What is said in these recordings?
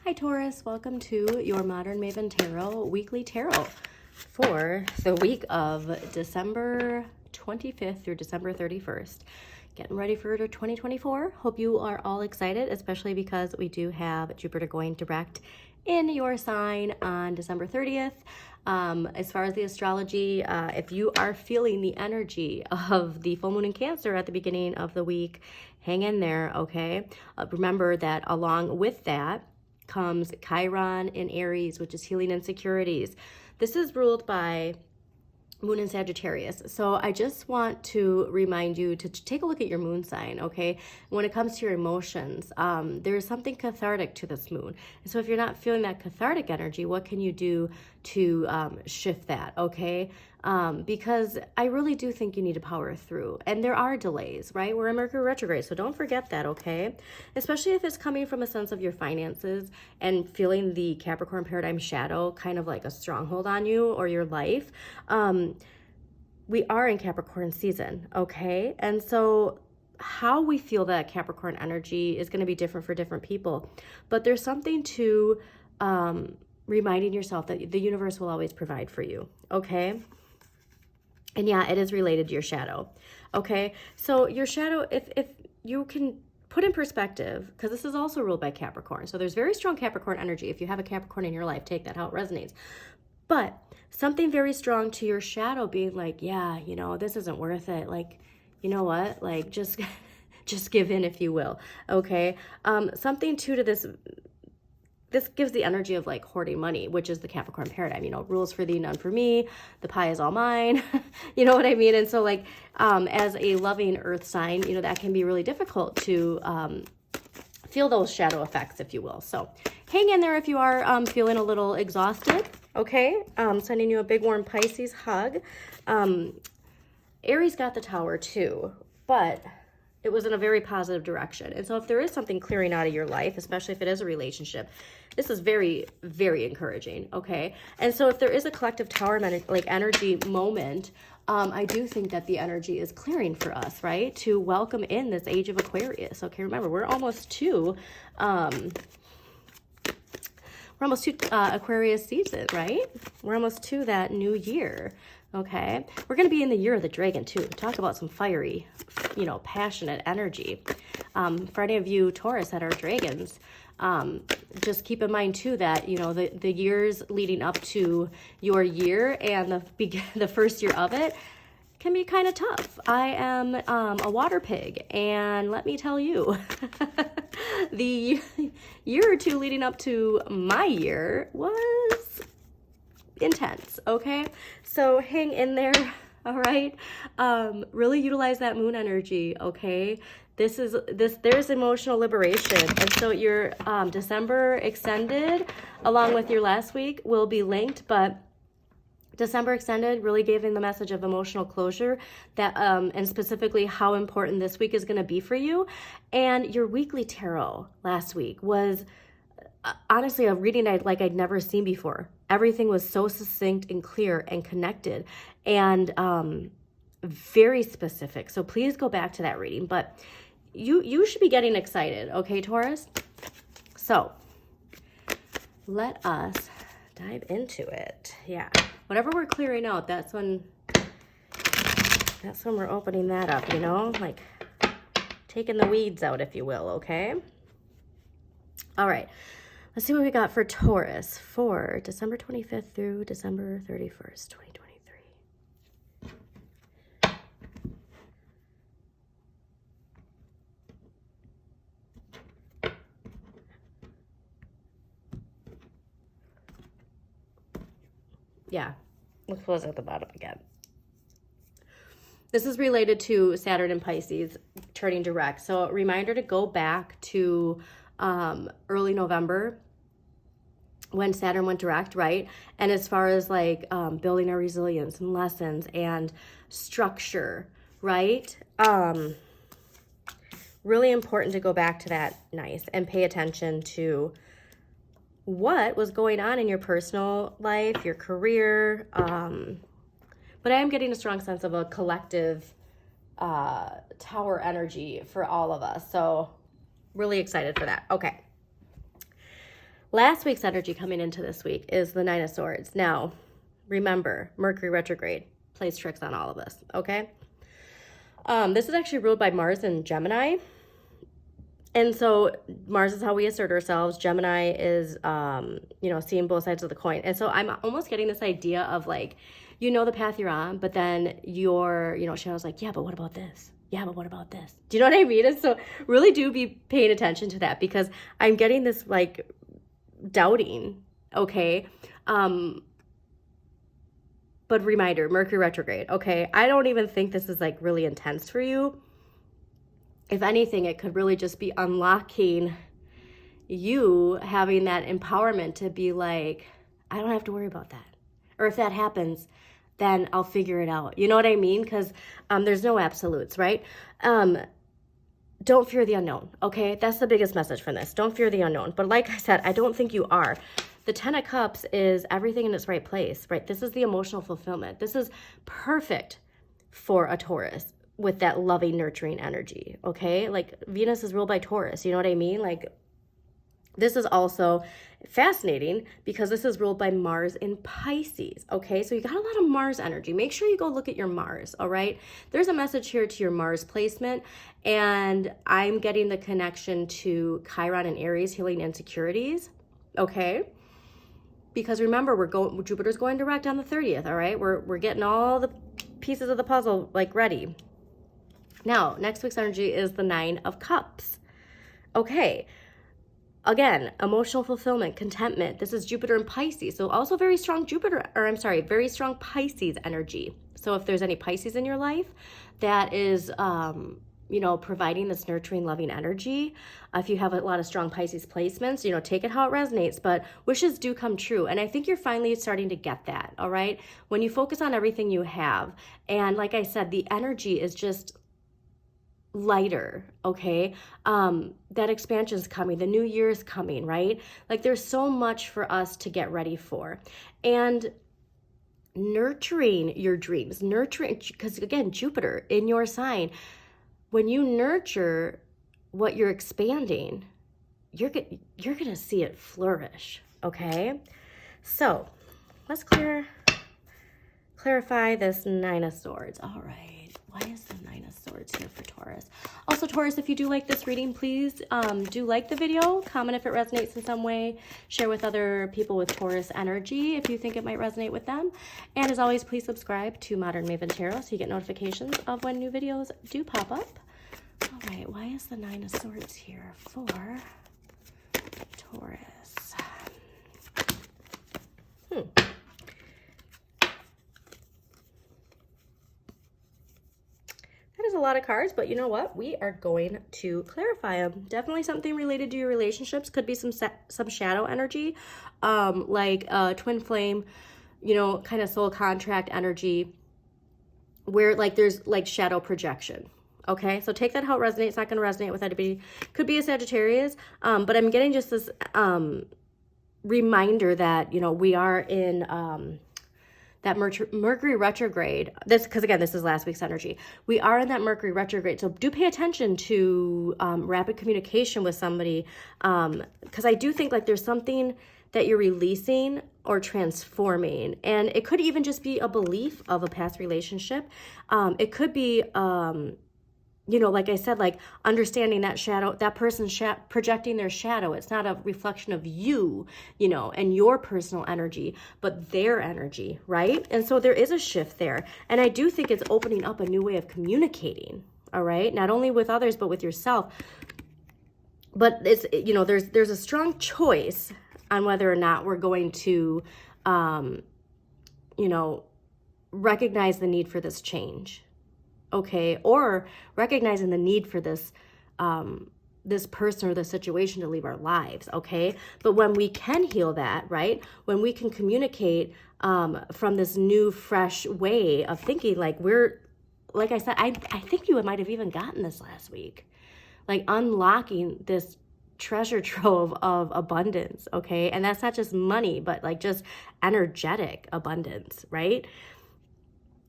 Hi Taurus, welcome to your Modern Maven Tarot weekly tarot for the week of December 25th through December 31st. Getting ready for 2024. Hope you are all excited, especially because we do have Jupiter going direct in your sign on December 30th. As far as the astrology, if you are feeling the energy of the full moon in Cancer at the beginning of the week, hang in there, okay? Remember that along with that comes Chiron in Aries, which is healing insecurities. This is ruled by Moon in Sagittarius. So I just want to remind you to take a look at your moon sign, okay? When it comes to your emotions, there's something cathartic to this moon. And so if you're not feeling that cathartic energy, what can you do to shift that, okay? Because I really do think you need to power through. And there are delays, right? We're in Mercury retrograde, so don't forget that, okay? Especially if it's coming from a sense of your finances and feeling the Capricorn paradigm shadow kind of like a stronghold on you or your life. We are in Capricorn season, okay? And so how we feel that Capricorn energy is going to be different for different people. But there's something to reminding yourself that the universe will always provide for you, okay? And yeah, it is related to your shadow, okay? So your shadow, if you can put in perspective, because this is also ruled by Capricorn. So there's very strong Capricorn energy. If you have a Capricorn in your life, take that how it resonates. But something very strong to your shadow being like, yeah, you know, this isn't worth it. Like, you know what? Like, just give in, if you will, okay? Something too to this gives the energy of like hoarding money, which is the Capricorn paradigm, you know, rules for thee, none for me, the pie is all mine, you know what I mean? And so like, as a loving earth sign, you know, that can be really difficult to feel those shadow effects, if you will. So hang in there if you are feeling a little exhausted, okay? Sending you a big warm Pisces hug. Aries got the Tower too, but it was in a very positive direction. And so if there is something clearing out of your life, especially if it is a relationship, this is very, very encouraging, okay? And so if there is a collective Tower like energy moment, I do think that the energy is clearing for us, right? To welcome in this age of Aquarius. Okay, remember, we're almost to Aquarius season, right? We're almost to that new year. Okay, we're going to be in the year of the dragon too. Talk about some fiery, you know, passionate energy. For any of you Taurus that are dragons, just keep in mind too that, you know, the years leading up to your year and the first year of it can be kind of tough. I am a water pig, and let me tell you, the year or two leading up to my year was intense, okay? So hang in there, all right? Really utilize that moon energy, okay? There's emotional liberation. And so your December extended along with your last week will be linked, but December extended really giving the message of emotional closure that and specifically how important this week is going to be for you. And your weekly tarot last week was honestly a reading I'd never seen before. Everything was so succinct and clear and connected and very specific. So please go back to that reading. But you should be getting excited, okay, Taurus? So let us dive into it. Yeah, whatever we're clearing out, that's when we're opening that up, you know, like taking the weeds out, if you will, okay? All right. Let's see what we got for Taurus for December 25th through December 31st, 2023. Yeah, let's close at the bottom again. This is related to Saturn and Pisces turning direct. So a reminder to go back to early November when Saturn went direct, right? And as far as like building our resilience and lessons and structure, right? Really important to go back to that and pay attention to what was going on in your personal life, your career. But I am getting a strong sense of a collective Tower energy for all of us. So really excited for that. Okay. Last week's energy coming into this week is the Nine of Swords. Now, remember, Mercury retrograde plays tricks on all of us, okay? This is actually ruled by Mars and Gemini. And so Mars is how we assert ourselves. Gemini is, seeing both sides of the coin. And so I'm almost getting this idea of like, you know the path you're on, but then your, shadow's like, yeah, but what about this? Yeah, but what about this? Do you know what I mean? And so really do be paying attention to that, because I'm getting this like doubting, okay? But reminder, Mercury retrograde, okay? I don't even think this is like really intense for you. If anything, it could really just be unlocking you having that empowerment to be like, I don't have to worry about that. Or if that happens, then I'll figure it out. You know what I mean? Because there's no absolutes, right? Don't fear the unknown, okay? That's the biggest message from this. Don't fear the unknown. But like I said, I don't think you are. The 10 of Cups is everything in its right place, right? This is the emotional fulfillment. This is perfect for a Taurus with that loving, nurturing energy, okay? Like Venus is ruled by Taurus, you know what I mean? Like this is also fascinating because this is ruled by Mars in Pisces, okay? So you got a lot of Mars energy. Make sure you go look at your Mars, all right? There's a message here to your Mars placement, and I'm getting the connection to Chiron and Aries, healing insecurities, okay? Because remember, Jupiter's going direct on the 30th, all right? We're getting all the pieces of the puzzle like ready. Now, next week's energy is the 9 of Cups. Okay. Again, emotional fulfillment, contentment. This is Jupiter and Pisces. So also very strong very strong Pisces energy. So if there's any Pisces in your life, that is, providing this nurturing, loving energy. If you have a lot of strong Pisces placements, take it how it resonates, but wishes do come true. And I think you're finally starting to get that, all right? When you focus on everything you have, and like I said, the energy is just lighter, okay? That expansion is coming, the new year is coming, right? Like there's so much for us to get ready for. And nurturing your dreams, because again, Jupiter in your sign, when you nurture what you're expanding, you're gonna see it flourish, okay? So let's clarify this 9 of Swords. All right. Why is the 9 of Swords here for Taurus? Also, Taurus, if you do like this reading, please do like the video, comment if it resonates in some way, share with other people with Taurus energy if you think it might resonate with them. And as always, please subscribe to Modern Maven Tarot so you get notifications of when new videos do pop up. All right, why is the 9 of Swords here for Taurus? That is a lot of cards, but you know what? We are going to clarify them. Definitely something related to your relationships. Could be some shadow energy, like twin flame, kind of soul contract energy, where like there's like shadow projection. Okay, so take that how it resonates. It's not going to resonate with anybody. Could be a Sagittarius, but I'm getting just this reminder that, we are in that Mercury retrograde. Because again, this is last week's energy. We are in that Mercury retrograde, so do pay attention to rapid communication with somebody, because I do think like there's something that you're releasing or transforming, and it could even just be a belief of a past relationship. It could be like I said, like understanding that shadow, that person projecting their shadow. It's not a reflection of you, and your personal energy, but their energy, right? And so there is a shift there. And I do think it's opening up a new way of communicating, all right? Not only with others, but with yourself. But it's, there's a strong choice on whether or not we're going to, recognize the need for this change. Okay, or recognizing the need for this this person or this situation to leave our lives, okay? But when we can heal that, right? When we can communicate from this new, fresh way of thinking, like I said, I think you might have even gotten this last week, like unlocking this treasure trove of abundance, okay? And that's not just money, but like just energetic abundance, right?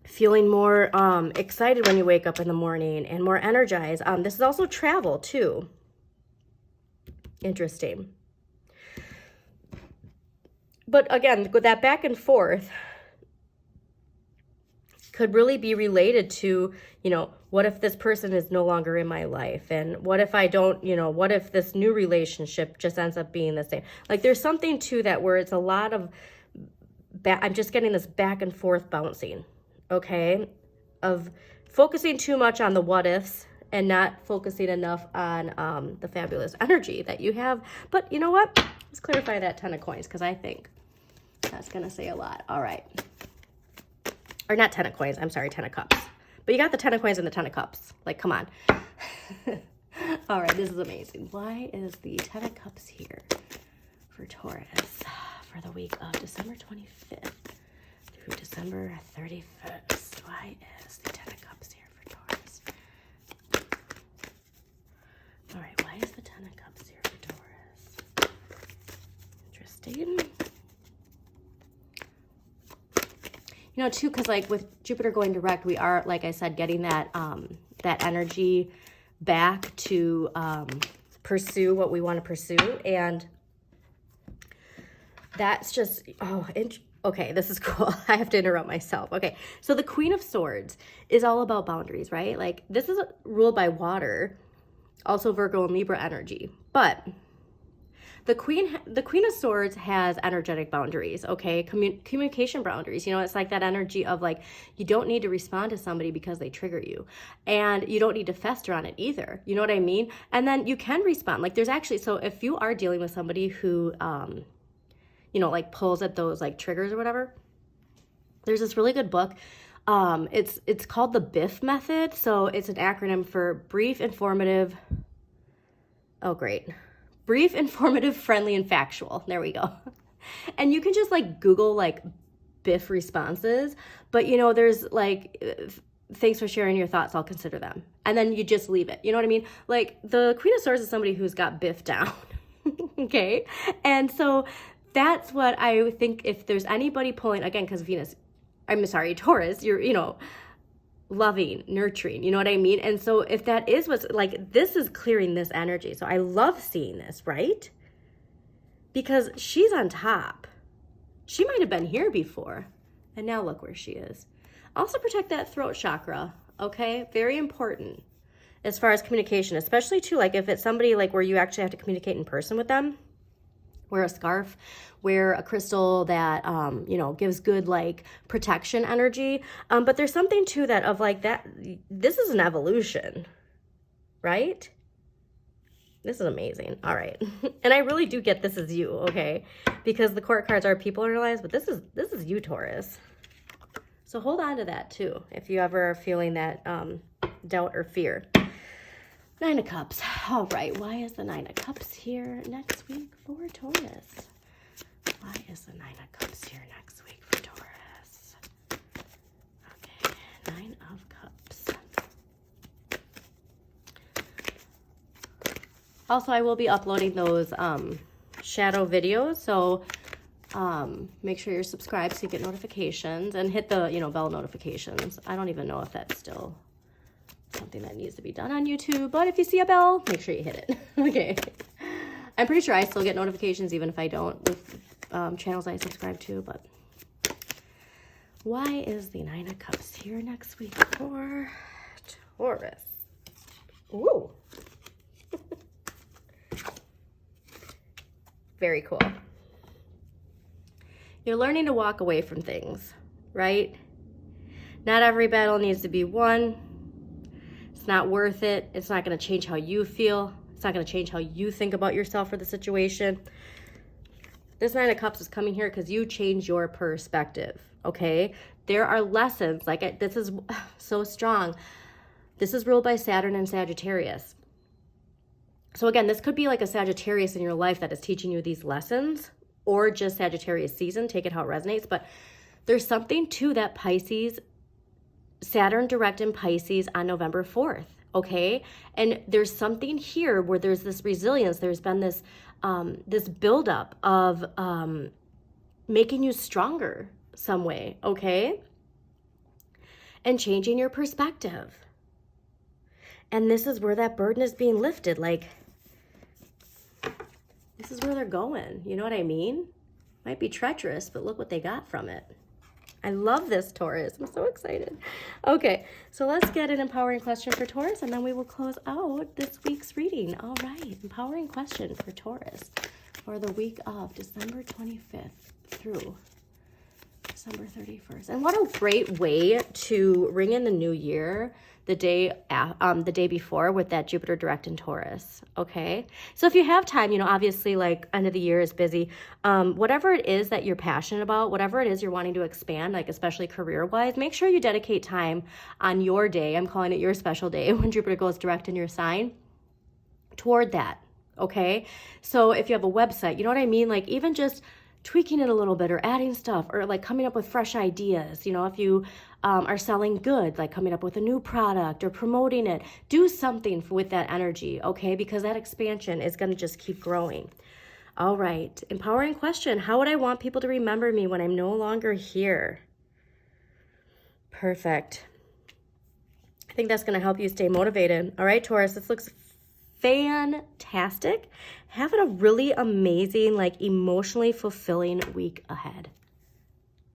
Feeling more excited when you wake up in the morning and more energized. This is also travel too. Interesting. But again, with that back and forth could really be related to, you know, what if this person is no longer in my life? And what if I don't, you know, what if this new relationship just ends up being the same? Like there's something to that where it's a lot of, I'm just getting this back and forth bouncing, okay? Of focusing too much on the what ifs and not focusing enough on the fabulous energy that you have. But you know what? Let's clarify that 10 of coins because I think that's going to say a lot. All right. Or not 10 of coins. I'm sorry, 10 of cups. But you got the 10 of coins and the 10 of cups. Like, come on. All right, this is amazing. Why is the 10 of cups here for Taurus for the week of December 25th through December 31st? Why is the 10 of cups here for Taurus? All right, why is the 10 of cups here for Taurus? Interesting. You know, too, because like with Jupiter going direct, we are, like I said, getting that that energy back to pursue what we want to pursue. And that's just, okay, this is cool. I have to interrupt myself. Okay, so the Queen of Swords is all about boundaries, right? Like this is ruled by water, also Virgo and Libra energy. But the Queen of Swords has energetic boundaries, okay? Communication boundaries. You know, it's like that energy of like, you don't need to respond to somebody because they trigger you. And you don't need to fester on it either. You know what I mean? And then you can respond. Like there's actually, so if you are dealing with somebody who, you know, like pulls at those like triggers or whatever, there's this really good book. It's called the BIF method. So it's an acronym for brief, informative, brief, informative, friendly, and factual. There we go. And you can just like Google like BIF responses, but you know, there's like, thanks for sharing your thoughts, I'll consider them. And then you just leave it. You know what I mean? Like the Queen of Swords is somebody who's got BIF down. Okay. And so that's what I think if there's anybody pulling, again, because Taurus, you're, you know, loving, nurturing, you know what I mean? And so if that is what's like, this is clearing this energy. So I love seeing this, right? Because she's on top. She might have been here before. And now look where she is. Also protect that throat chakra, okay? Very important as far as communication, especially too, like if it's somebody like where you actually have to communicate in person with them. Wear a scarf, wear a crystal that, you know, gives good like protection energy. But there's something to that of like that. This is an evolution, right? This is amazing. All right. And I really do get this is you, okay? Because the court cards are people in your lives, but this is you, Taurus. So hold on to that too. If you ever are feeling that doubt or fear. 9 of Cups. All right. Why is the 9 of Cups here next week for Taurus? Why is the 9 of Cups here next week for Taurus? Okay. 9 of Cups. Also, I will be uploading those shadow videos. So make sure you're subscribed so you get notifications and hit the, you know, bell notifications. I don't even know if that's still something that needs to be done on YouTube, but if you see a bell, make sure you hit it. Okay. I'm pretty sure I still get notifications even if I don't with channels I subscribe to, but why is the 9 of Cups here next week for Taurus? Ooh. Very cool. You're learning to walk away from things, right? Not every battle needs to be won. It's not worth it. It's not going to change how you feel. It's not going to change how you think about yourself or the situation. This 9 of Cups is coming here because you change your perspective, okay? There are lessons. Like, this is so strong. This is ruled by Saturn and Sagittarius. So again, this could be like a Sagittarius in your life that is teaching you these lessons, or just Sagittarius season. Take it how it resonates. But there's something to that Pisces, Saturn direct in Pisces on November 4th, okay? And there's something here where there's this resilience. There's been this this buildup of making you stronger some way, okay? And changing your perspective. And this is where that burden is being lifted. Like, this is where they're going. You know what I mean? Might be treacherous, but look what they got from it. I love this, Taurus. I'm so excited. Okay, so let's get an empowering question for Taurus, and then we will close out this week's reading. All right, empowering question for Taurus for the week of December 25th through December 31st. And what a great way to ring in the new year, the day before, with that Jupiter direct in Taurus. Okay, so if you have time, you know, obviously like end of the year is busy. Whatever it is that you're passionate about, whatever it is you're wanting to expand, like especially career wise, make sure you dedicate time on your day. I'm calling it your special day when Jupiter goes direct in your sign toward that. Okay, so if you have a website, you know what I mean, like even just tweaking it a little bit or adding stuff or like coming up with fresh ideas. You know, if you are selling good, like coming up with a new product or promoting it, do something with that energy, okay? Because that expansion is going to just keep growing. All right, empowering question. How would I want people to remember me when I'm no longer here? Perfect. I think that's going to help you stay motivated. All right, Taurus, this looks fantastic. Having a really amazing, like emotionally fulfilling week ahead.